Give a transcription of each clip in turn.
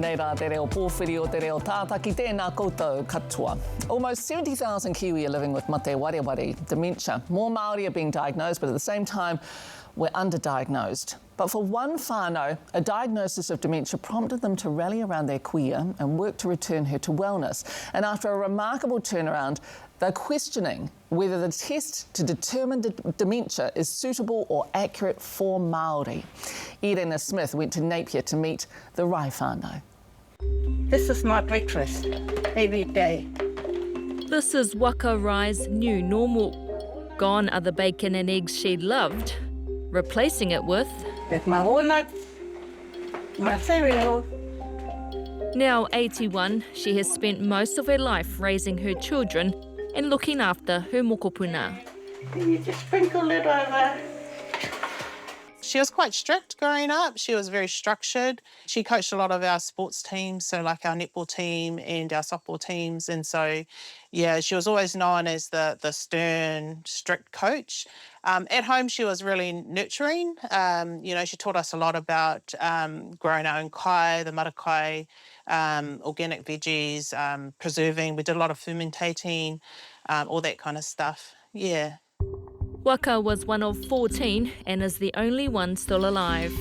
nei rā te reo pōwhiri o te reo tātaki, tēnā koutou katoa. Almost 70,000 Kiwi are living with mate wareware, dementia. More Māori are being diagnosed, but at the same time, we're underdiagnosed. But for one whānau, a diagnosis of dementia prompted them to rally around their kuia and work to return her to wellness. And after a remarkable turnaround, they're questioning whether the test to determine dementia is suitable or accurate for Māori. Irena Smith went to Napier to meet the Rai whānau. This is my breakfast every day. This is Waka Rai's new normal. Gone are the bacon and eggs she loved, replacing it with my walnut, my cereal. Now 81, she has spent most of her life raising her children and looking after her mokopuna. You just sprinkle it over. She was quite strict growing up. She was very structured. She coached a lot of our sports teams, so like our netball team and our softball teams. And so, yeah, she was always known as the stern, strict coach. At home, she was really nurturing. She taught us a lot about growing our own kai, the marae, organic veggies, preserving. We did a lot of fermentating, all that kind of stuff. Yeah. Waka was one of 14 and is the only one still alive.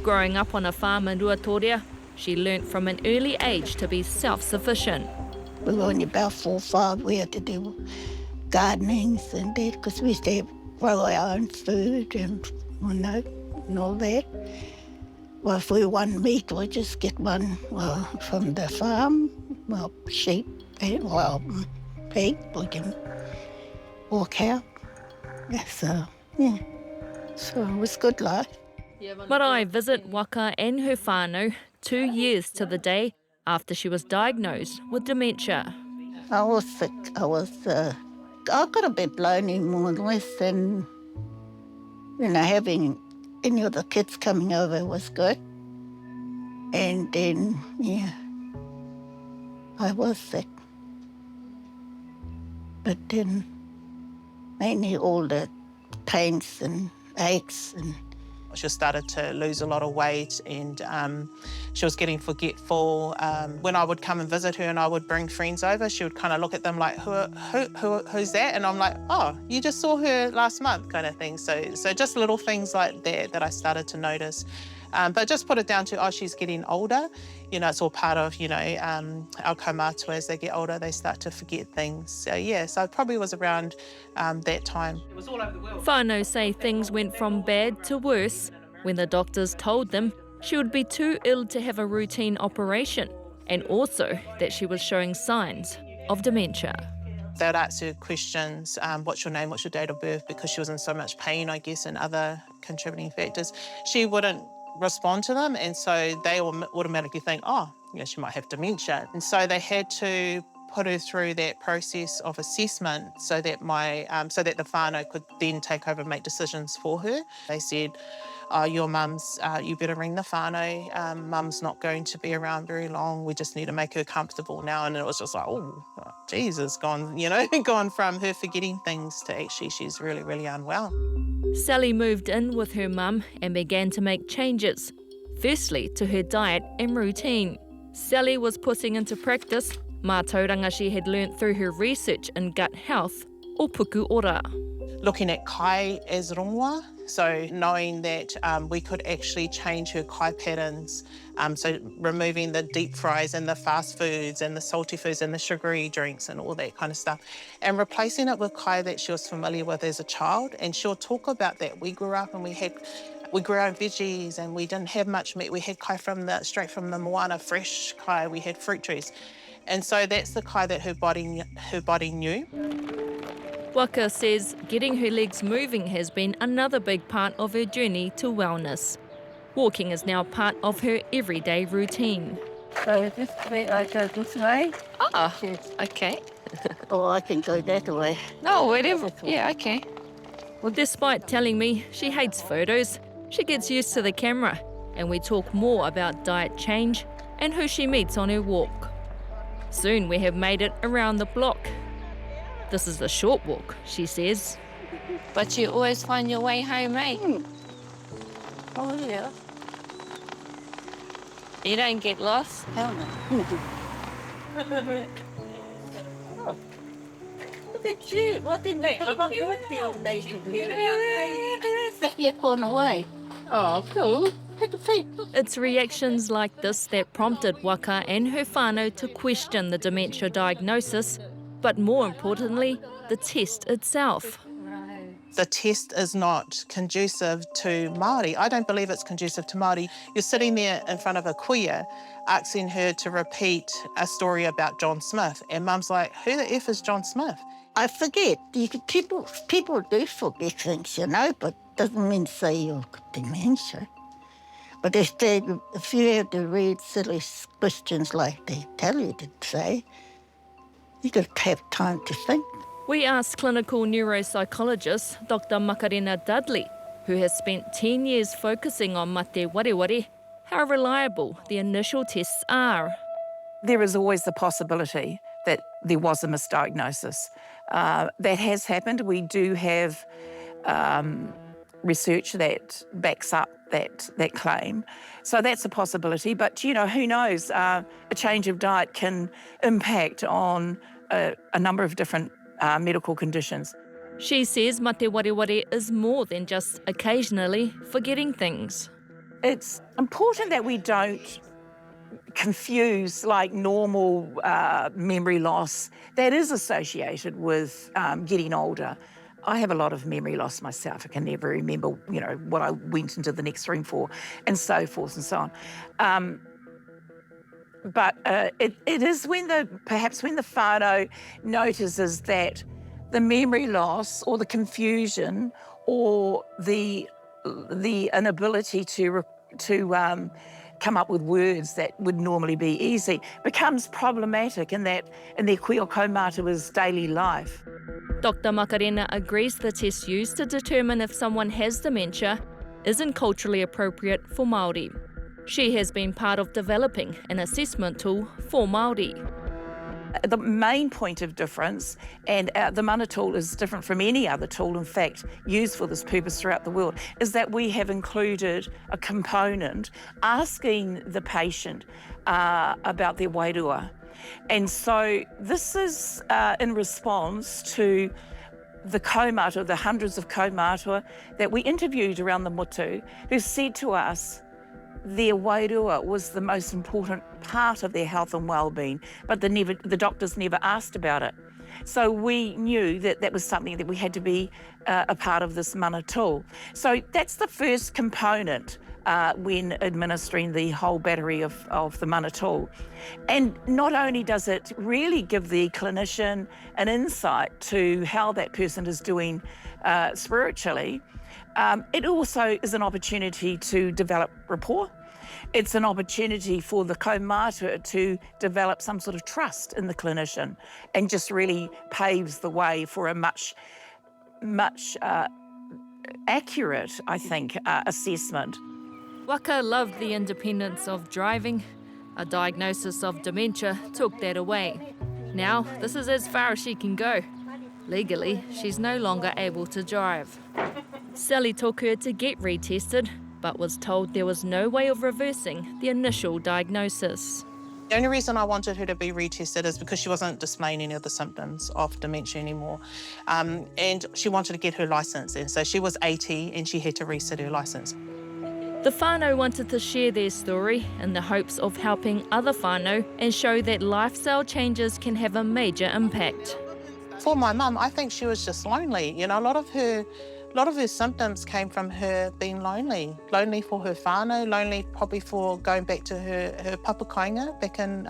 Growing up on a farm in Ruatoria, she learnt from an early age to be self-sufficient. We were only about 4 or 5. We had to do gardenings and that because we used to grow our own food and all that. Well, if we want meat, we just get one from the farm, sheep, and pig, or cow. So it was good life. Marae visit Waka and her whānau 2 years to the day after she was diagnosed with dementia. I was sick. I got a bit lonely more or less, and having any of the kids coming over was good. And then, I was sick. But then mainly all the pains and aches. And she started to lose a lot of weight, and she was getting forgetful. When I would come and visit her and I would bring friends over, she would kind of look at them like, who's that? And I'm like, oh, you just saw her last month kind of thing. So just little things like that I started to notice. But just put it down to, she's getting older. It's all part of, our kaumātua. As they get older, they start to forget things. So it probably was around that time. It was all over the world. Whānau say things went from bad to worse when the doctors told them she would be too ill to have a routine operation, and also that she was showing signs of dementia. They'd ask her questions, what's your name, what's your date of birth, because she was in so much pain, I guess, and other contributing factors. She wouldn't respond to them, and so they automatically think, she might have dementia. And so they had to put her through that process of assessment so that the whānau could then take over and make decisions for her. They said, your mum's, you better ring the whānau, mum's not going to be around very long, we just need to make her comfortable now. And it was just like, Jesus, gone from her forgetting things to actually she's really, really unwell. Sally moved in with her mum and began to make changes, firstly to her diet and routine. Sally was putting into practice mātauranga she had learnt through her research in gut health, o puku ora. Looking at kai as rongoa, so knowing that we could actually change her kai patterns, so removing the deep fries and the fast foods and the salty foods and the sugary drinks and all that kind of stuff, and replacing it with kai that she was familiar with as a child. And she'll talk about that. We grew up and we grew our own veggies and we didn't have much meat. We had kai straight from the moana, fresh kai. We had fruit trees. And so that's the kai that her body knew. Waka says getting her legs moving has been another big part of her journey to wellness. Walking is now part of her everyday routine. so this way I go this way. Okay. Or I can go that way. No, whatever. Yeah, okay. Well, despite telling me she hates photos, she gets used to the camera, and we talk more about diet change and who she meets on her walk. Soon we have made it around the block. This is a short walk, she says. But you always find your way home, eh? Oh, yeah. You don't get lost? Hell no. Look at you. What in there? You're going away. Oh, cool. It's reactions like this that prompted Waka and her whānau to question the dementia diagnosis, but more importantly, the test itself. The test is not conducive to Māori. I don't believe it's conducive to Māori. You're sitting there in front of a kuia asking her to repeat a story about John Smith, and Mum's like, who the F is John Smith? I forget. People do forget things, you know, but doesn't mean say you've got dementia. But if you have to read silly questions like they tell you to say, you got to have time to think. We asked clinical neuropsychologist Dr Makarena Dudley, who has spent 10 years focusing on mate wareware, how reliable the initial tests are. There is always the possibility that there was a misdiagnosis. That has happened. We do have research that backs up that claim. So that's a possibility. But, you know, who knows? A change of diet can impact on a number of different medical conditions. She says mate wareware is more than just occasionally forgetting things. It's important that we don't confuse like normal memory loss that is associated with getting older. I have a lot of memory loss myself. I can never remember, you know, what I went into the next room for, and so forth and so on. But it is perhaps when the whānau notices that the memory loss or the confusion or the inability to come up with words that would normally be easy becomes problematic in their kuia kaumātua's daily life. Dr Makarena agrees the test used to determine if someone has dementia isn't culturally appropriate for Māori. She has been part of developing an assessment tool for Māori. The main point of difference, and the mana tool is different from any other tool, in fact, used for this purpose throughout the world, is that we have included a component asking the patient about their wairua. And so this is in response to the kaumātua, the hundreds of kaumātua that we interviewed around the motu, who said to us their wairua was the most important part of their health and well-being, but the doctors never asked about it. So we knew that that was something that we had to be a part of this mana tool. So that's the first component when administering the whole battery of the mana tool. And not only does it really give the clinician an insight to how that person is doing spiritually, it also is an opportunity to develop rapport. It's an opportunity for the kaumātua to develop some sort of trust in the clinician, and just really paves the way for a much accurate, I think, assessment. Waka loved the independence of driving. A diagnosis of dementia took that away. Now, this is as far as she can go. Legally, she's no longer able to drive. Sally took her to get retested, but was told there was no way of reversing the initial diagnosis. The only reason I wanted her to be retested is because she wasn't displaying any of the symptoms of dementia anymore. And she wanted to get her licence, and so she was 80 and she had to resit her licence. The whānau wanted to share their story in the hopes of helping other whānau and show that lifestyle changes can have a major impact. For my mum, I think she was just lonely. You know, a lot of her symptoms came from her being lonely. Lonely for her whānau, lonely probably for going back to her papakainga back in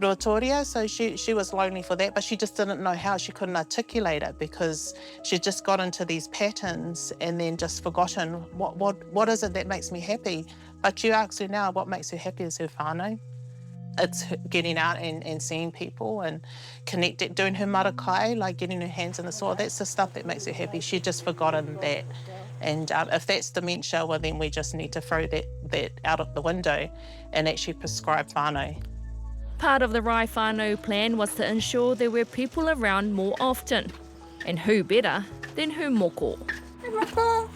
Ruatoria. So she was lonely for that, but she just didn't know how. She couldn't articulate it because she just got into these patterns and then just forgotten what is it that makes me happy. But you ask her now, what makes her happy is her whānau. It's getting out and seeing people and connecting, doing her marakai, like getting her hands in the soil. That's the stuff that makes her happy. She'd just forgotten that. And if that's dementia, well, then we just need to throw that out of the window and actually prescribe whānau. Part of the Rai whānau plan was to ensure there were people around more often. And who better than her moko.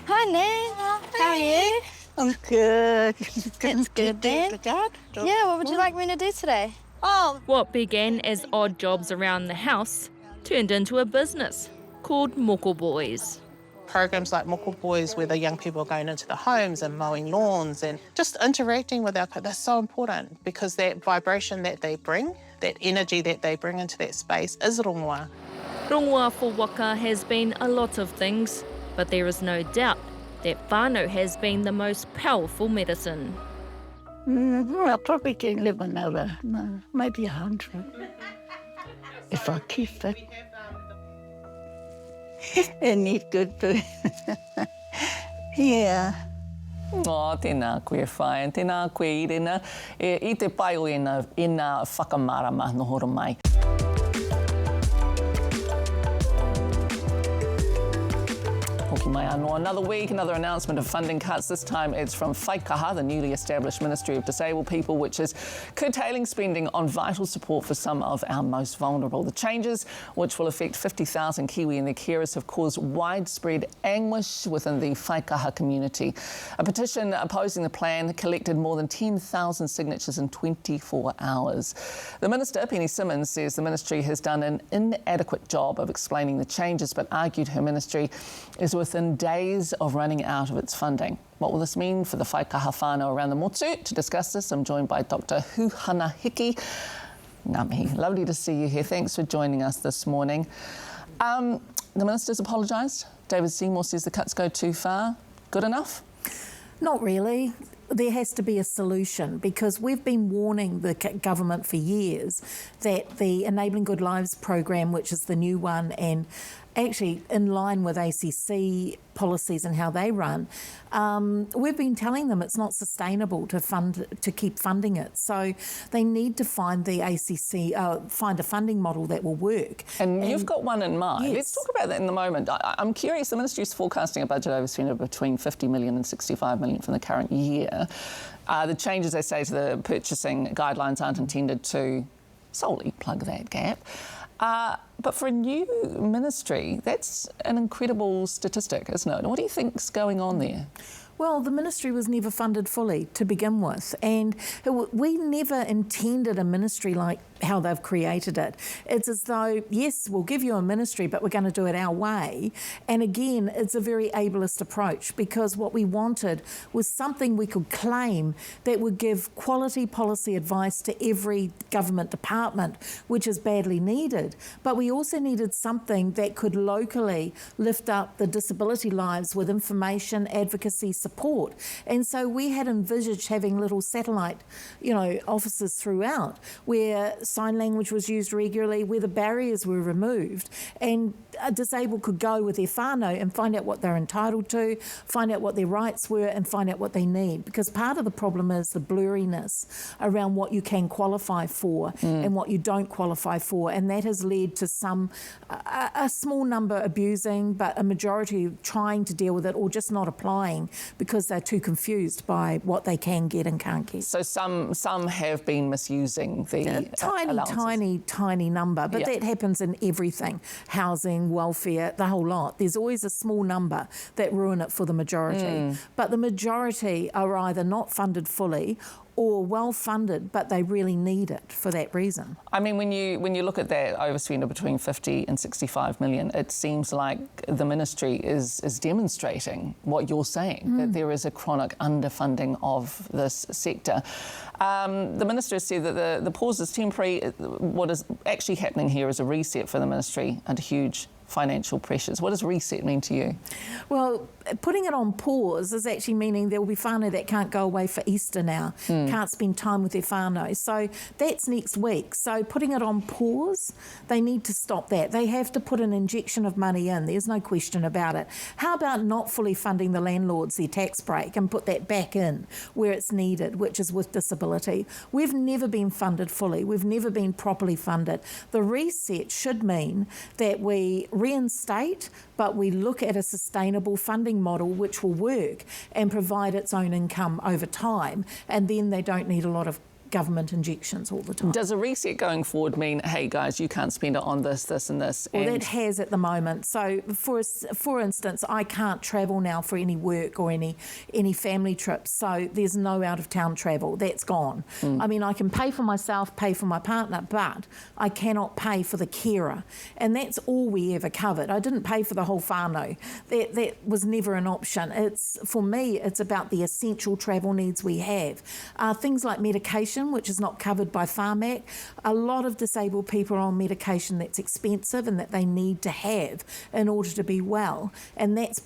Hi, Nan. How are you? I'm good. That's good, Dan. Yeah, what would you like me to do today? Oh, What began as odd jobs around the house turned into a business called Moko Boys. Programs like Moko Boys, where the young people are going into the homes and mowing lawns and just interacting with that's so important, because that vibration that they bring, that energy that they bring into that space is rongoa. Rongoa for waka has been a lot of things, but there is no doubt that whānau has been the most powerful medicine. I probably can live another, maybe 100, if I keep it. And eat good food. Yeah. O, tēnā koe whae, tēnā koe Irena. I te pai o ina whakamārama nohoro mai. Hoki mai anō. Another week, another announcement of funding cuts. This time it's from Whaikaha, the newly established Ministry of Disabled People, which is curtailing spending on vital support for some of our most vulnerable. The changes, which will affect 50,000 Kiwi and their carers, have caused widespread anguish within the Whaikaha community. A petition opposing the plan collected more than 10,000 signatures in 24 hours. The Minister, Penny Simmons, says the ministry has done an inadequate job of explaining the changes, but argued her ministry is within days of running out of its funding. What will this mean for the Whaikaha whānau around the motu? To discuss this, I'm joined by Dr Huhana Hickey. Ngā mihi, lovely to see you here. Thanks for joining us this morning. The Minister's apologised. David Seymour says the cuts go too far. Good enough? Not really. There has to be a solution, because we've been warning the government for years that the Enabling Good Lives program, which is the new one and actually in line with ACC policies and how they run, we've been telling them it's not sustainable to keep funding it. So they need to find the ACC, find a funding model that will work. And you've got one in mind. Yes. Let's talk about that in the moment. I'm curious, the Ministry is forecasting a budget overspend of between 50 million and 65 million from the current year. The changes, they say, to the purchasing guidelines aren't intended to solely plug that gap. But for a new ministry, that's an incredible statistic, isn't it? What do you think's going on there? Well, the ministry was never funded fully to begin with, and we never intended a ministry like how they've created it. It's as though, yes, we'll give you a ministry, but we're going to do it our way. And again, it's a very ableist approach, because what we wanted was something we could claim that would give quality policy advice to every government department, which is badly needed. But we also needed something that could locally lift up the disability lives with information, advocacy, support. And so we had envisaged having little satellite, offices throughout, where sign language was used regularly, where the barriers were removed, and a disabled could go with their whānau and find out what they're entitled to, find out what their rights were, and find out what they need. Because part of the problem is the blurriness around what you can qualify for and what you don't qualify for, and that has led to a small number abusing, but a majority trying to deal with it or just not applying because they're too confused by what they can get and can't get. So some have been misusing the tiny number, but that happens in everything. Housing, welfare, the whole lot. There's always a small number that ruin it for the majority. But the majority are either not funded fully or well funded, but they really need it for that reason. I mean, when you look at that overspend of between 50 and 65 million, it seems like the ministry is demonstrating what you're saying, that there is a chronic underfunding of this sector. The minister has said that the pause is temporary. What is actually happening here is a reset for the ministry under huge financial pressures. What does reset mean to you? Well, putting it on pause is actually meaning there will be whānau that can't go away for Easter now, can't spend time with their whānau. So that's next week. So putting it on pause, they need to stop that. They have to put an injection of money in. There's no question about it. How about not fully funding the landlords their tax break and put that back in where it's needed, which is with disability? We've never been funded fully. We've never been properly funded. The reset should mean that we reinstate, but we look at a sustainable funding model which will work and provide its own income over time, and then they don't need a lot of government injections all the time. Does a reset going forward mean, hey guys, you can't spend it on this, this and this? Well, that has at the moment. So, for instance, I can't travel now for any work or any family trips. So there's no out-of-town travel. That's gone. I mean, I can pay for myself, pay for my partner, but I cannot pay for the carer. And that's all we ever covered. I didn't pay for the whole whānau. That was never an option. For me, it's about the essential travel needs we have. Things like medication, which is not covered by Whāmak. A lot of disabled people are on medication that's expensive and that they need to have in order to be well. And that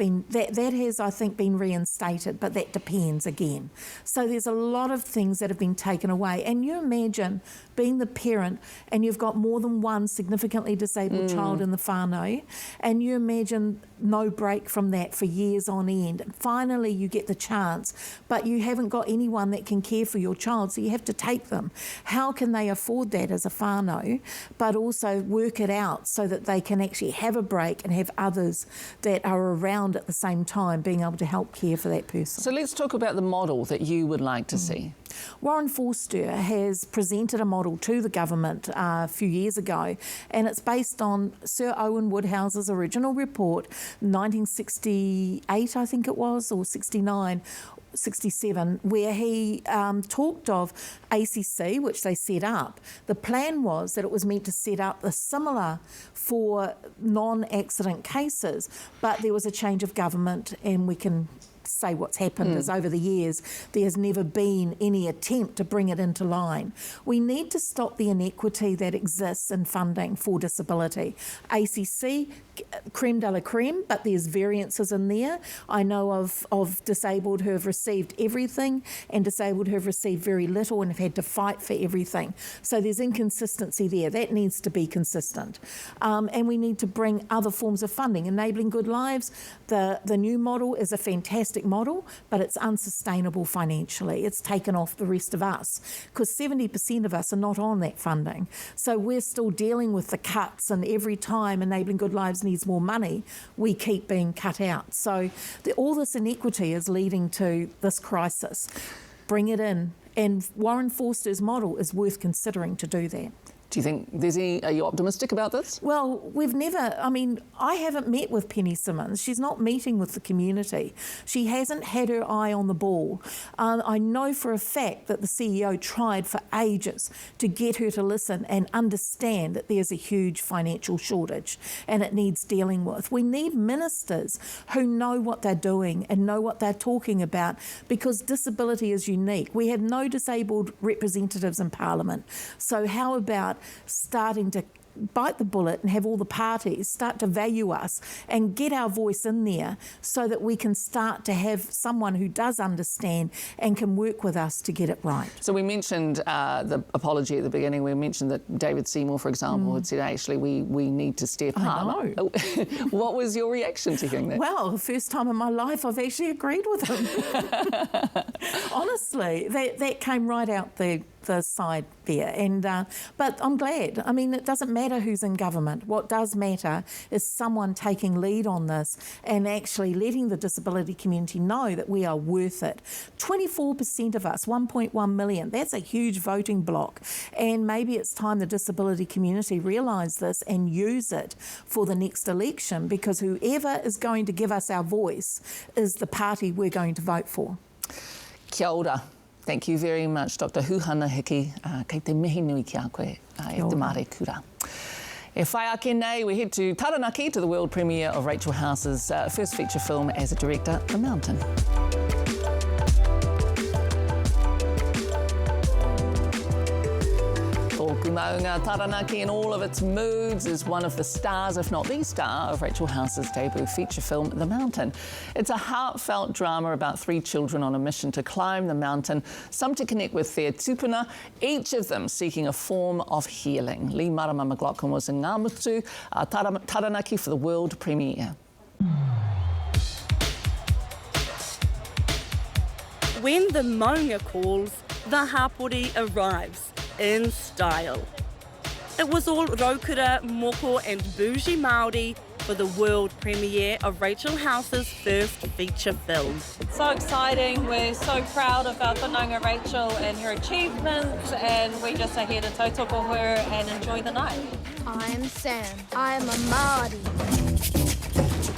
has, I think, been reinstated, but that depends again. So there's a lot of things that have been taken away. And you imagine being the parent and you've got more than one significantly disabled child in the whānau, and you imagine no break from that for years on end. Finally, you get the chance, but you haven't got anyone that can care for your child, so you have to take them. How can they afford that as a whānau, but also work it out so that they can actually have a break and have others that are around at the same time being able to help care for that person? So let's talk about the model that you would like to see. Warren Forster has presented a model to the government a few years ago, and it's based on Sir Owen Woodhouse's original report, 1968, I think it was, or 69, 67, where he talked of ACC, which they set up. The plan was that it was meant to set up the similar for non-accident cases, but there was a change of government, and we can say what's happened is over the years there's never been any attempt to bring it into line. We need to stop the inequity that exists in funding for disability. ACC, creme de la creme, but there's variances in there. I know of disabled who have received everything and disabled who have received very little and have had to fight for everything. So there's inconsistency there. That needs to be consistent. And we need to bring other forms of funding. Enabling Good Lives, the new model is a fantastic model, but it's unsustainable financially. It's taken off the rest of us because 70% of us are not on that funding. So we're still dealing with the cuts, and every time Enabling Good Lives needs more money, we keep being cut out. So all this inequity is leading to this crisis. Bring it in. And Warren Forster's model is worth considering to do that. Do you think are you optimistic about this? Well, I haven't met with Penny Simmons. She's not meeting with the community. She hasn't had her eye on the ball. I know for a fact that the CEO tried for ages to get her to listen and understand that there's a huge financial shortage and it needs dealing with. We need ministers who know what they're doing and know what they're talking about, because disability is unique. We have no disabled representatives in Parliament. So how about starting to bite the bullet and have all the parties start to value us and get our voice in there so that we can start to have someone who does understand and can work with us to get it right. So we mentioned the apology at the beginning. We mentioned that David Seymour, for example, had said, actually, we need to step up. I know. What was your reaction to hearing that? Well, the first time in my life I've actually agreed with him. Honestly, that came right out the side there, and but I'm glad. I mean, it doesn't matter who's in government. What does matter is someone taking lead on this and actually letting the disability community know that we are worth it. 24% of us, 1.1 million, that's a huge voting block, and maybe it's time the disability community realise this and use it for the next election, because whoever is going to give us our voice is the party we're going to vote for. Kia ora. Thank you very much, Dr Huhana Hickey. Kei te mihi nui ki a koe, e te Marae kura. E whai ake nei, we head to Taranaki to the world premiere of Rachel House's first feature film as a director, The Mountain. Tōku maunga, Taranaki in all of its moods is one of the stars, if not the star, of Rachel House's debut feature film, The Mountain. It's a heartfelt drama about three children on a mission to climb the mountain, some to connect with their tupuna, each of them seeking a form of healing. Leigh-Marama McLachlan was in Ngāmutu, Taranaki for the world premiere. When the maunga calls, the hapori arrives. In style. It was all raukura, moko and bougie Māori for the world premiere of Rachel House's first feature film. So exciting. We're so proud of our whanaunga Rachel and her achievements, and we just are here to tautoko her and enjoy the night. I'm Sam. I'm a Māori.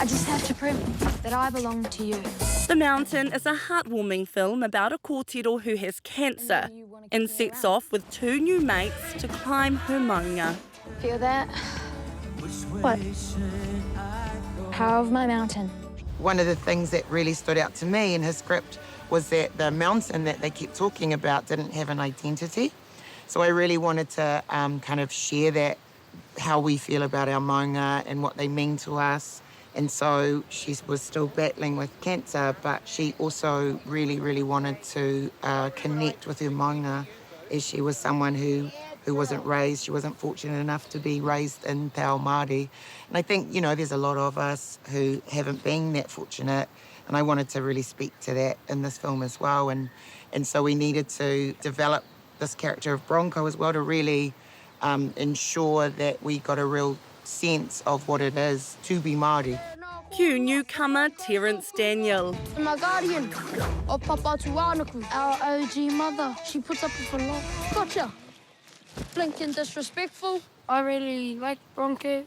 I just have to prove that I belong to you. The Mountain is a heartwarming film about a kōrero who has cancer and sets off with 2 new mates to climb her maunga. Feel that? What? Power of my mountain. One of the things that really stood out to me in his script was that the mountain that they kept talking about didn't have an identity. So I really wanted to kind of share that, how we feel about our maunga and what they mean to us. And so she was still battling with cancer, but she also really, really wanted to connect with her maunga, as she was someone who wasn't raised, she wasn't fortunate enough to be raised in Te Ao Māori. And I think, you know, there's a lot of us who haven't been that fortunate, and I wanted to really speak to that in this film as well. And so we needed to develop this character of Bronco as well to really ensure that we got a real sense of what it is to be Māori. Cue newcomer Terence Daniel. My guardian, or Papa Tuanuku, our OG mother. She puts up with a lot. Gotcha. Blinking disrespectful. I really like Bronco,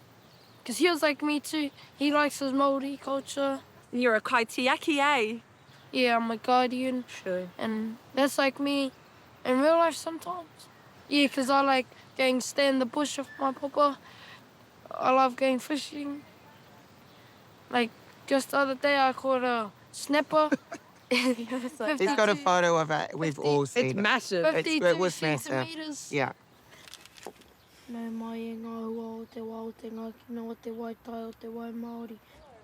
because he was like me too. He likes his Māori culture. You're a kaitiaki, eh? Yeah, I'm a guardian. Sure. And that's like me in real life sometimes. Yeah, because I like going stay in the bush with my papa. I love going fishing. Like, just the other day I caught a snapper. He's got a photo of it. We've all seen it. It's massive. It was massive. Yeah.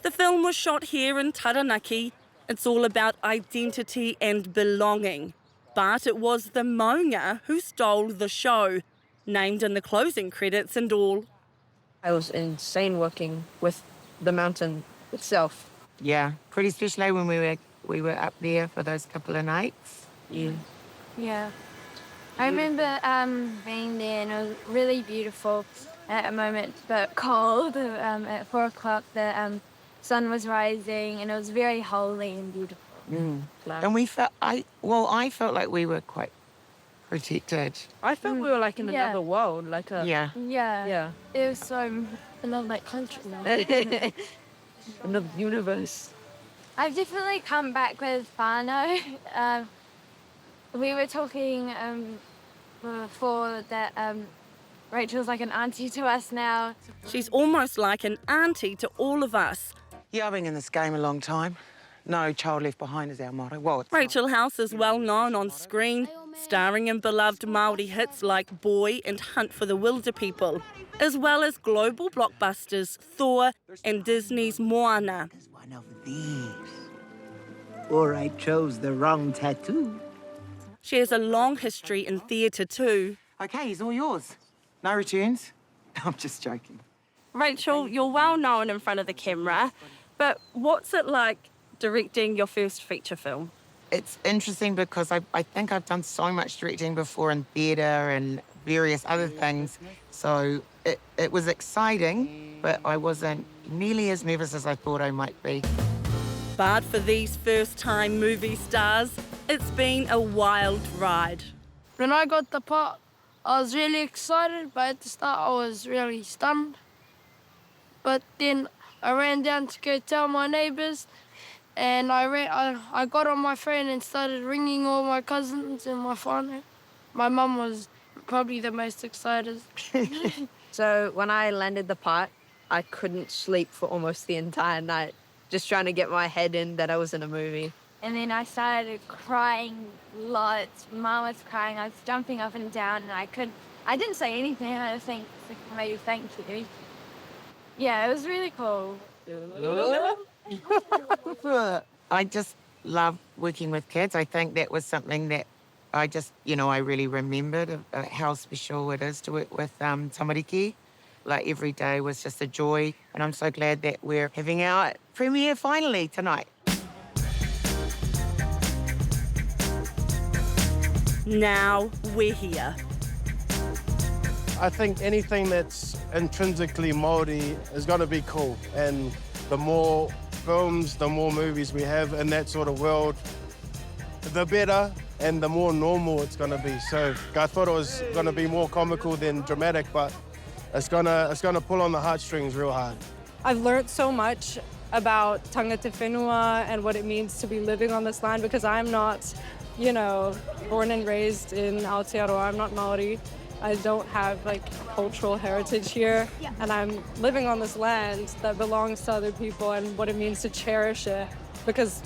The film was shot here in Taranaki. It's all about identity and belonging. But it was the maunga who stole the show, named in the closing credits and all. It was insane working with the mountain itself. Yeah, pretty special when we were up there for those couple of nights. Yeah. Yeah. I remember being there, and it was really beautiful at a moment, but cold. At 4 o'clock, the sun was rising, and it was very holy and beautiful. Mm. And we felt, I felt like we were quite protected. I felt we were like in another world, like a... Yeah. Yeah. It was another like country now. Another universe. I've definitely come back with whānau. We were talking before that Rachel's like an auntie to us now. She's almost like an auntie to all of us. Yeah, I've been in this game a long time. No child left behind is our motto. Well, Rachel House is well known on screen, starring in beloved Māori hits like Boy and Hunt for the Wilder People, as well as global blockbusters Thor and Disney's Moana. One of these. Or I chose the wrong tattoo. She has a long history in theatre too. Okay, he's all yours. No returns? I'm just joking. Rachel, you're well known in front of the camera, but what's it like directing your first feature film? It's interesting because I think I've done so much directing before in theatre and various other things. So it was exciting, but I wasn't nearly as nervous as I thought I might be. But for these first-time movie stars, it's been a wild ride. When I got the part, I was really excited, but at the start I was really stunned. But then I ran down to go tell my neighbours, and I got on my phone and started ringing all my cousins and my whānau. My mum was probably the most excited. So when I landed the part, I couldn't sleep for almost the entire night, just trying to get my head in that I was in a movie. And then I started crying lots. Mum was crying. I was jumping up and down, and I didn't say anything. I just think maybe thank you. Yeah, it was really cool. I just love working with kids. I think that was something that I just, I really remembered how special it is to work with tamariki. Like every day was just a joy, and I'm so glad that we're having our premiere finally tonight. Now we're here. I think anything that's intrinsically Māori is going to be cool. And the more films, the more movies we have in that sort of world, the better and the more normal it's going to be. So I thought it was going to be more comical than dramatic, but it's gonna pull on the heartstrings real hard. I've learned so much about tangata whenua and what it means to be living on this land, because I'm not, you know, born and raised in Aotearoa. I'm not Māori. I don't have like cultural heritage here, and I'm living on this land that belongs to other people, and what it means to cherish it, because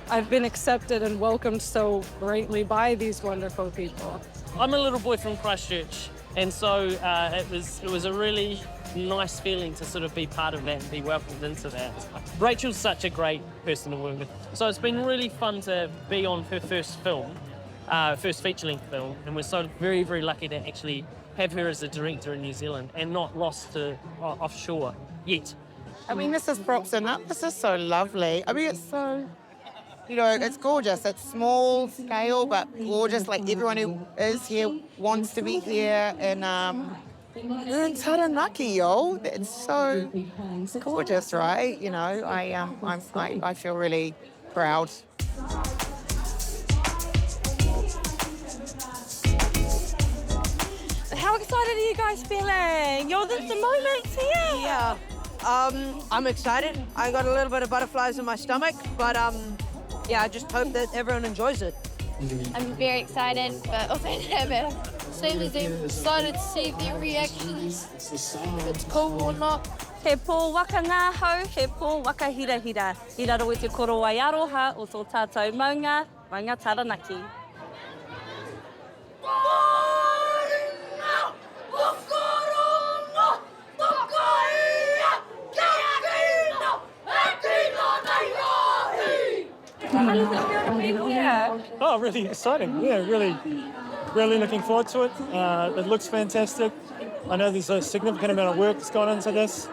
I've been accepted and welcomed so greatly by these wonderful people. I'm a little boy from Christchurch, and so it was a really nice feeling to sort of be part of that and be welcomed into that. Rachel's such a great person to work with, so it's been really fun to be on her first film. First feature-length film, and we're so very, very lucky to actually have her as a director in New Zealand and not lost to offshore yet. I mean, this is props enough. This is so lovely. I mean, it's so, you know, it's gorgeous. It's small scale, but gorgeous. Like, everyone who is here wants to be here, and we're in Taranaki, yo. It's so gorgeous, right? You know, I feel really proud. How excited are you guys feeling? The moment's here. Yeah, I'm excited. I got a little bit of butterflies in my stomach, but yeah, I just hope that everyone enjoys it. I'm very excited, but also nervous. Same as I'm excited to see their reactions, if it's cool or not. He pō waka ngā hau, he pō waka hira hira. I raro i te koro ai aroha o tō tātou maunga, maunga Taranaki. How does it feel to be here? Oh, really exciting. Yeah, really looking forward to it. It looks fantastic. I know there's a significant amount of work that's gone into this.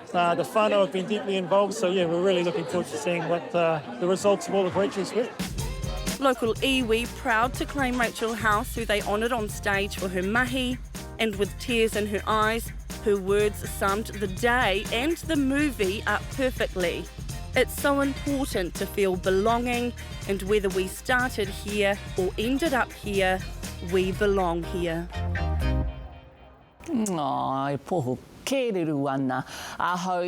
The whānau have been deeply involved, so yeah, we're really looking forward to seeing what the results of all of Rachel's work. Local iwi proud to claim Rachel House, who they honoured on stage for her mahi, and with tears in her eyes, her words summed the day and the movie up perfectly. It's so important to feel belonging, and whether we started here or ended up here, we belong here. Ai, poho kēreru ana. Ahau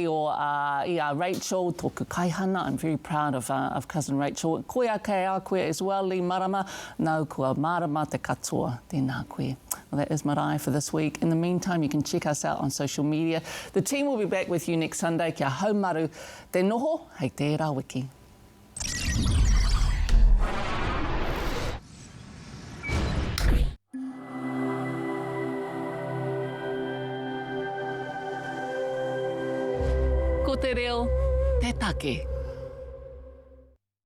i Rachel, tōku kaihana. I'm very proud of cousin Rachel. Kuia kei a koe as well, Leigh-Marama. Nau kua marama te katoa, tēnā koe. Well, that is Marae for this week. In the meantime, you can check us out on social media. The team will be back with you next Sunday. Kia haumaru te noho, hei tērā wiki. Ko te reo, te take.